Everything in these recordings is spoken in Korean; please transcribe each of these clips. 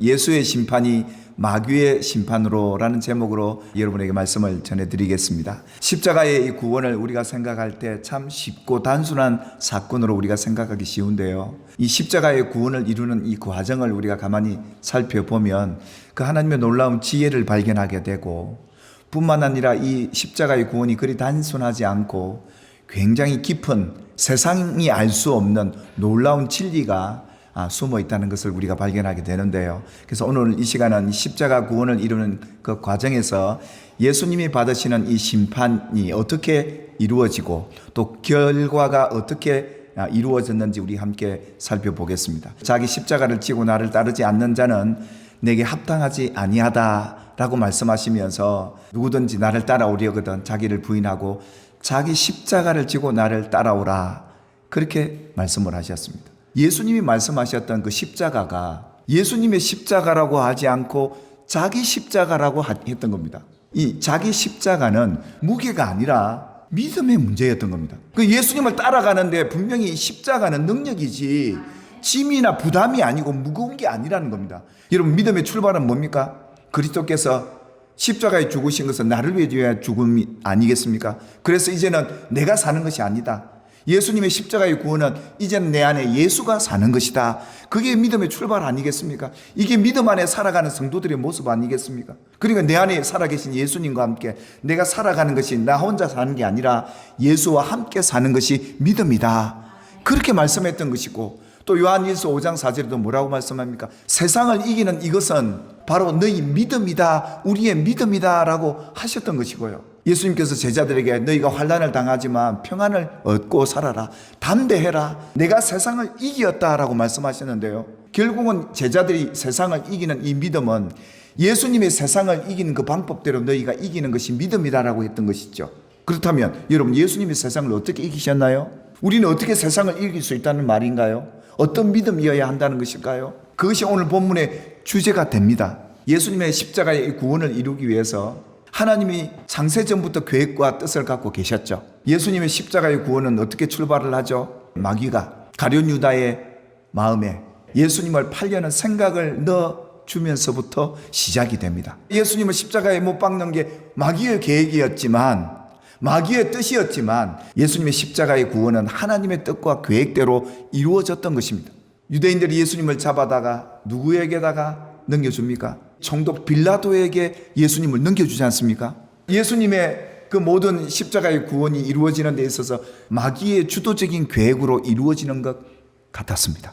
예수의 심판이 마귀의 심판으로라는 제목으로 여러분에게 말씀을 전해드리겠습니다. 십자가의 이 구원을 우리가 생각할 때 참 쉽고 단순한 사건으로 우리가 생각하기 쉬운데요, 이 십자가의 구원을 이루는 이 과정을 우리가 가만히 살펴보면 그 하나님의 놀라운 지혜를 발견하게 되고, 뿐만 아니라 이 십자가의 구원이 그리 단순하지 않고 굉장히 깊은, 세상이 알 수 없는 놀라운 진리가 숨어 있다는 것을 우리가 발견하게 되는데요. 그래서 오늘 이 시간은 십자가 구원을 이루는 그 과정에서 예수님이 받으시는 이 심판이 어떻게 이루어지고 또 결과가 어떻게 이루어졌는지 우리 함께 살펴보겠습니다. 자기 십자가를 지고 나를 따르지 않는 자는 내게 합당하지 아니하다라고 말씀하시면서, 누구든지 나를 따라오려거든 자기를 부인하고 자기 십자가를 지고 나를 따라오라, 그렇게 말씀을 하셨습니다. 예수님이 말씀하셨던 그 십자가가 예수님의 십자가라고 하지 않고 자기 십자가라고 했던 겁니다. 이 자기 십자가는 무게가 아니라 믿음의 문제였던 겁니다. 그 예수님을 따라가는데 분명히 십자가는 능력이지 짐이나 부담이 아니고 무거운 게 아니라는 겁니다. 여러분, 믿음의 출발은 뭡니까? 그리스도께서 십자가에 죽으신 것은 나를 위해 죽음이 아니겠습니까? 그래서 이제는 내가 사는 것이 아니다. 예수님의 십자가의 구원은 이제는 내 안에 예수가 사는 것이다. 그게 믿음의 출발 아니겠습니까? 이게 믿음 안에 살아가는 성도들의 모습 아니겠습니까? 그러니까 내 안에 살아계신 예수님과 함께 내가 살아가는 것이 나 혼자 사는 게 아니라 예수와 함께 사는 것이 믿음이다. 그렇게 말씀했던 것이고, 또 요한일서 5장 4절에도 뭐라고 말씀합니까? 세상을 이기는 이것은 바로 너희 믿음이다, 우리의 믿음이다 라고 하셨던 것이고요. 예수님께서 제자들에게 너희가 환난을 당하지만 평안을 얻고 살아라, 담대해라, 내가 세상을 이겼다라고 말씀하셨는데요, 결국은 제자들이 세상을 이기는 이 믿음은 예수님의 세상을 이기는 그 방법대로 너희가 이기는 것이 믿음이다라고 했던 것이죠. 그렇다면 여러분, 예수님이 세상을 어떻게 이기셨나요? 우리는 어떻게 세상을 이길 수 있다는 말인가요? 어떤 믿음이어야 한다는 것일까요? 그것이 오늘 본문의 주제가 됩니다. 예수님의 십자가의 구원을 이루기 위해서 하나님이 창세전부터 계획과 뜻을 갖고 계셨죠. 예수님의 십자가의 구원은 어떻게 출발을 하죠? 마귀가 가룟 유다의 마음에 예수님을 팔려는 생각을 넣어주면서부터 시작이 됩니다. 예수님을 십자가에 못 박는 게 마귀의 계획이었지만, 마귀의 뜻이었지만 예수님의 십자가의 구원은 하나님의 뜻과 계획대로 이루어졌던 것입니다. 유대인들이 예수님을 잡아다가 누구에게다가 넘겨줍니까? 총독 빌라도에게 예수님을 넘겨주지 않습니까? 예수님의 그 모든 십자가의 구원이 이루어지는 데 있어서 마귀의 주도적인 계획으로 이루어지는 것 같았습니다.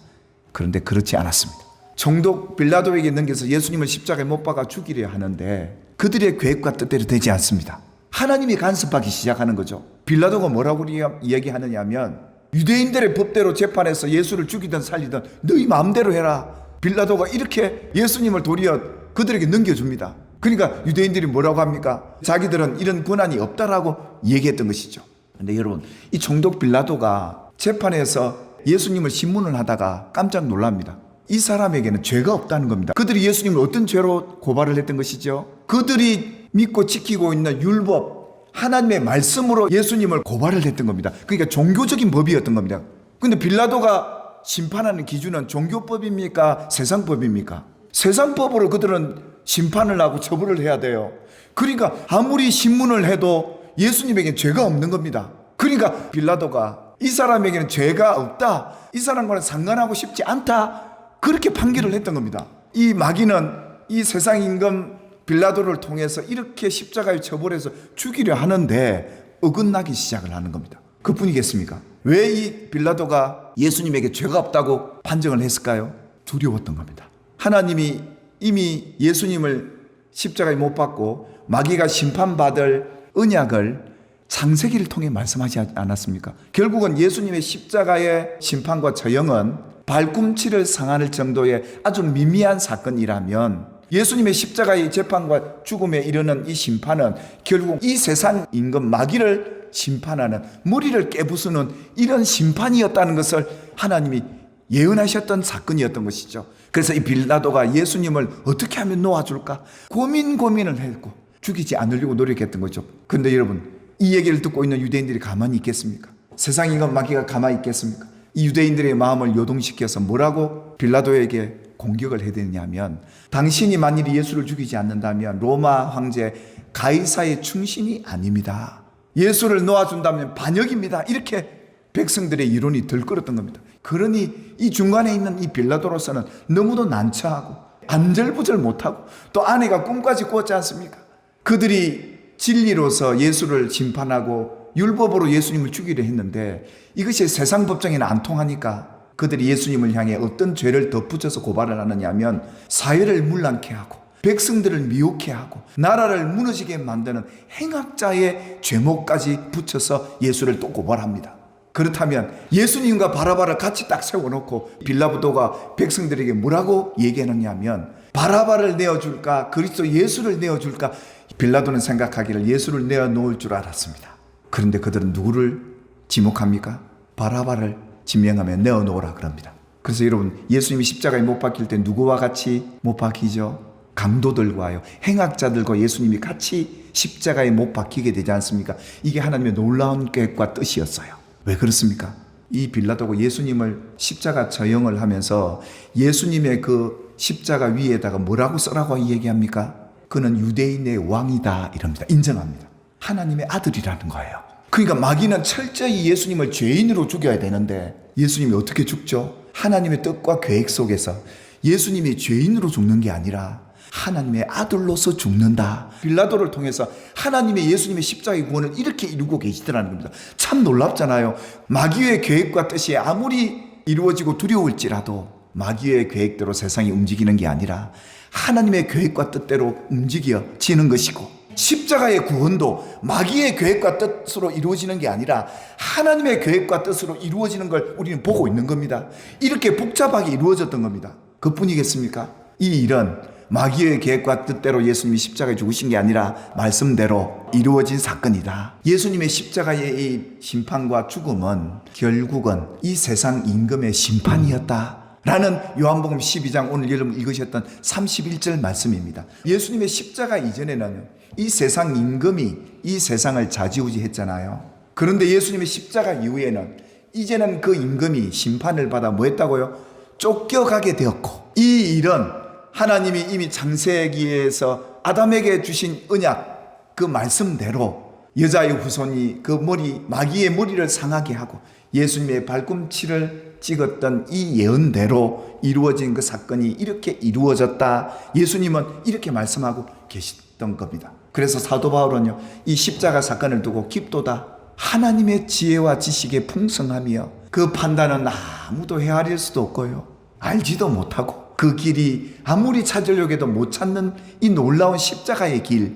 그런데 그렇지 않았습니다. 총독 빌라도에게 넘겨서 예수님을 십자가에 못 박아 죽이려 하는데 그들의 계획과 뜻대로 되지 않습니다. 하나님이 간섭하기 시작하는 거죠. 빌라도가 뭐라고 이야기하느냐 하면, 유대인들의 법대로 재판해서 예수를 죽이든 살리든 너희 마음대로 해라. 빌라도가 이렇게 예수님을 도리어 그들에게 넘겨줍니다. 그러니까 유대인들이 뭐라고 합니까? 자기들은 이런 권한이 없다라고 얘기했던 것이죠. 그런데 여러분, 이 총독 빌라도가 재판에서 예수님을 신문을 하다가 깜짝 놀랍니다. 이 사람에게는 죄가 없다는 겁니다. 그들이 예수님을 어떤 죄로 고발을 했던 것이죠? 그들이 믿고 지키고 있는 율법, 하나님의 말씀으로 예수님을 고발을 했던 겁니다. 그러니까 종교적인 법이었던 겁니다. 근데 빌라도가 심판하는 기준은 종교법입니까? 세상법입니까? 세상법으로 그들은 심판을 하고 처벌을 해야 돼요. 그러니까 아무리 신문을 해도 예수님에게는 죄가 없는 겁니다. 그러니까 빌라도가 이 사람에게는 죄가 없다, 이 사람과는 상관하고 싶지 않다, 그렇게 판결을 했던 겁니다. 이 마귀는 이 세상 임금 빌라도를 통해서 이렇게 십자가에 처벌해서 죽이려 하는데 어긋나기 시작을 하는 겁니다. 그뿐이겠습니까? 왜 이 빌라도가 예수님에게 죄가 없다고 판정을 했을까요? 두려웠던 겁니다. 하나님이 이미 예수님을 십자가에 못 박고 마귀가 심판받을 언약을 창세기를 통해 말씀하지 않았습니까? 결국은 예수님의 십자가의 심판과 처형은 발꿈치를 상할 정도의 아주 미미한 사건이라면, 예수님의 십자가의 재판과 죽음에 이르는 이 심판은 결국 이 세상 임금 마귀를 심판하는, 머리를 깨부수는 이런 심판이었다는 것을 하나님이 예언하셨던 사건이었던 것이죠. 그래서 이 빌라도가 예수님을 어떻게 하면 놓아줄까 고민을 했고 죽이지 않으려고 노력했던 거죠. 그런데 여러분, 이 얘기를 듣고 있는 유대인들이 가만히 있겠습니까? 세상 임금 마귀가 가만히 있겠습니까? 이 유대인들의 마음을 요동시켜서 뭐라고 빌라도에게 공격을 해야 되냐면, 당신이 만일 예수를 죽이지 않는다면 로마 황제 가이사의 충신이 아닙니다. 예수를 놓아준다면 반역입니다. 이렇게 백성들의 이론이 들끓었던 겁니다. 그러니 이 중간에 있는 이 빌라도로서는 너무도 난처하고 안절부절 못하고 또 아내가 꿈까지 꾸었지 않습니까? 그들이 진리로서 예수를 심판하고 율법으로 예수님을 죽이려 했는데 이것이 세상 법정에는 안 통하니까 그들이 예수님을 향해 어떤 죄를 덧붙여서 고발을 하느냐 하면 사회를 문란케 하고 백성들을 미혹해 하고 나라를 무너지게 만드는 행악자의 죄목까지 붙여서 예수를 또 고발합니다. 그렇다면 예수님과 바라바를 같이 딱 세워놓고 빌라도가 백성들에게 뭐라고 얘기하느냐 하면 바라바를 내어줄까 그리스도 예수를 내어줄까. 빌라도는 생각하기를 예수를 내어놓을 줄 알았습니다. 그런데 그들은 누구를 지목합니까? 바라바를 지명하며 내어놓으라 그럽니다. 그래서 여러분, 예수님이 십자가에 못 박힐 때 누구와 같이 못 박히죠? 강도들과요, 행악자들과 예수님이 같이 십자가에 못 박히게 되지 않습니까? 이게 하나님의 놀라운 계획과 뜻이었어요. 왜 그렇습니까? 이 빌라도가 예수님을 십자가 처형을 하면서 예수님의 그 십자가 위에다가 뭐라고 써라고 얘기합니까? 그는 유대인의 왕이다 이럽니다. 인정합니다. 하나님의 아들이라는 거예요. 그러니까 마귀는 철저히 예수님을 죄인으로 죽여야 되는데 예수님이 어떻게 죽죠? 하나님의 뜻과 계획 속에서 예수님이 죄인으로 죽는 게 아니라 하나님의 아들로서 죽는다. 빌라도를 통해서 하나님의 예수님의 십자가의 구원을 이렇게 이루고 계시더라는 겁니다. 참 놀랍잖아요. 마귀의 계획과 뜻이 아무리 이루어지고 두려울지라도 마귀의 계획대로 세상이 움직이는 게 아니라 하나님의 계획과 뜻대로 움직여지는 것이고, 십자가의 구원도 마귀의 계획과 뜻으로 이루어지는 게 아니라 하나님의 계획과 뜻으로 이루어지는 걸 우리는 보고 있는 겁니다. 이렇게 복잡하게 이루어졌던 겁니다. 그뿐이겠습니까? 이 일은 마귀의 계획과 뜻대로 예수님이 십자가에 죽으신 게 아니라 말씀대로 이루어진 사건이다. 예수님의 십자가의 이 심판과 죽음은 결국은 이 세상 임금의 심판이었다 라는 요한복음 12장 오늘 여러분 읽으셨던 31절 말씀입니다. 예수님의 십자가 이전에는 이 세상 임금이 이 세상을 좌지우지했잖아요. 그런데 예수님의 십자가 이후에는 이제는 그 임금이 심판을 받아 뭐 했다고요? 쫓겨가게 되었고, 이 일은 하나님이 이미 창세기에서 아담에게 주신 언약 그 말씀대로 여자의 후손이 그 머리 마귀의 머리를 상하게 하고 예수님의 발꿈치를 찍었던 이 예언대로 이루어진 그 사건이 이렇게 이루어졌다. 예수님은 이렇게 말씀하고 계시던 겁니다. 그래서 사도 바울은요, 이 십자가 사건을 두고 깊도다 하나님의 지혜와 지식에 풍성하며 그 판단은 아무도 헤아릴 수도 없고요, 알지도 못하고 그 길이 아무리 찾으려고 해도 못 찾는 이 놀라운 십자가의 길,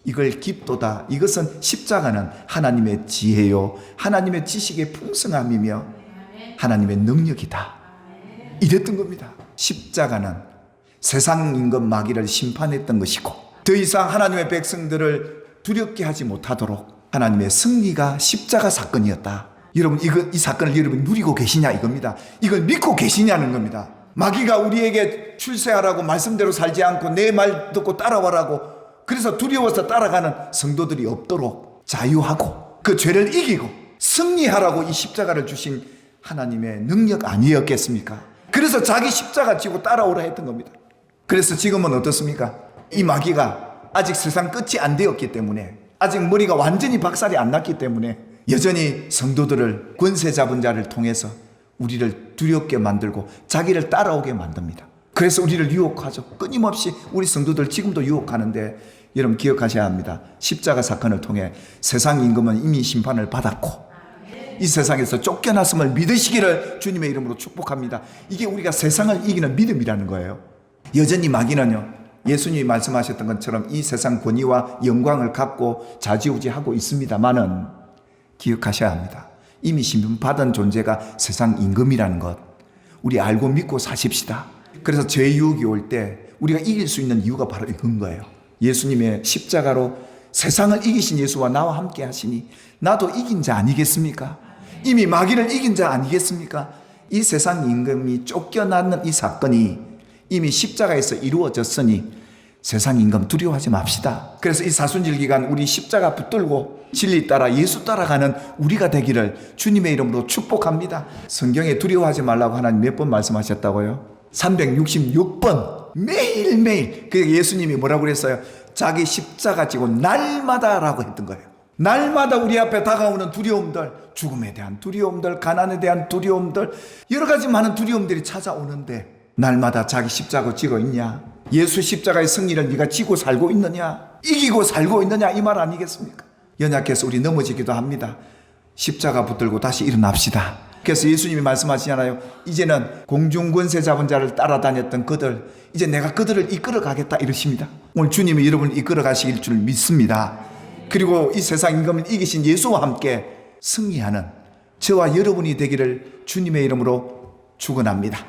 이걸 깊도다. 이것은 십자가는 하나님의 지혜요 하나님의 지식의 풍성함이며 하나님의 능력이다. 이랬던 겁니다. 십자가는 세상 임금 마귀를 심판했던 것이고 더 이상 하나님의 백성들을 두렵게 하지 못하도록 하나님의 승리가 십자가 사건이었다. 여러분, 이 사건을 여러분 누리고 계시냐 이겁니다. 이걸 믿고 계시냐는 겁니다. 마귀가 우리에게 출세하라고 말씀대로 살지 않고 내 말 듣고 따라와라고, 그래서 두려워서 따라가는 성도들이 없도록 자유하고 그 죄를 이기고 승리하라고 이 십자가를 주신 하나님의 능력 아니었겠습니까? 그래서 자기 십자가 지고 따라오라 했던 겁니다. 그래서 지금은 어떻습니까? 이 마귀가 아직 세상 끝이 안 되었기 때문에, 아직 머리가 완전히 박살이 안 났기 때문에 여전히 성도들을 권세 잡은 자를 통해서 우리를 두렵게 만들고 자기를 따라오게 만듭니다. 그래서 우리를 유혹하죠. 끊임없이 우리 성도들 지금도 유혹하는데 여러분 기억하셔야 합니다. 십자가 사건을 통해 세상 임금은 이미 심판을 받았고 이 세상에서 쫓겨났음을 믿으시기를 주님의 이름으로 축복합니다. 이게 우리가 세상을 이기는 믿음이라는 거예요. 여전히 마귀는요, 예수님이 말씀하셨던 것처럼 이 세상 권위와 영광을 갖고 좌지우지하고 있습니다만은 기억하셔야 합니다. 이미 심판받은 존재가 세상 임금이라는 것 우리 알고 믿고 사십시다. 그래서 죄 유혹이 올 때 우리가 이길 수 있는 이유가 바로 이건 거예요. 예수님의 십자가로 세상을 이기신 예수와 나와 함께 하시니 나도 이긴 자 아니겠습니까? 이미 마귀를 이긴 자 아니겠습니까? 이 세상 임금이 쫓겨나는 이 사건이 이미 십자가에서 이루어졌으니 세상 임금 두려워하지 맙시다. 그래서 이 사순절 기간 우리 십자가 붙들고 진리 따라 예수 따라가는 우리가 되기를 주님의 이름으로 축복합니다. 성경에 두려워하지 말라고 하나님 몇 번 말씀하셨다고요? 366번 매일매일. 그 예수님이 뭐라고 그랬어요? 자기 십자가 지고 날마다라고 했던 거예요. 날마다 우리 앞에 다가오는 두려움들, 죽음에 대한 두려움들, 가난에 대한 두려움들, 여러 가지 많은 두려움들이 찾아오는데 날마다 자기 십자가 지고 있냐? 예수 십자가의 승리를 네가 지고 살고 있느냐? 이기고 살고 있느냐? 이 말 아니겠습니까? 연약해서 우리 넘어지기도 합니다. 십자가 붙들고 다시 일어납시다. 그래서 예수님이 말씀하시잖아요. 이제는 공중권세 잡은 자를 따라다녔던 그들, 이제 내가 그들을 이끌어 가겠다 이러십니다. 오늘 주님이 여러분을 이끌어 가시길 줄 믿습니다. 그리고 이 세상 임금을 이기신 예수와 함께 승리하는 저와 여러분이 되기를 주님의 이름으로 축원합니다.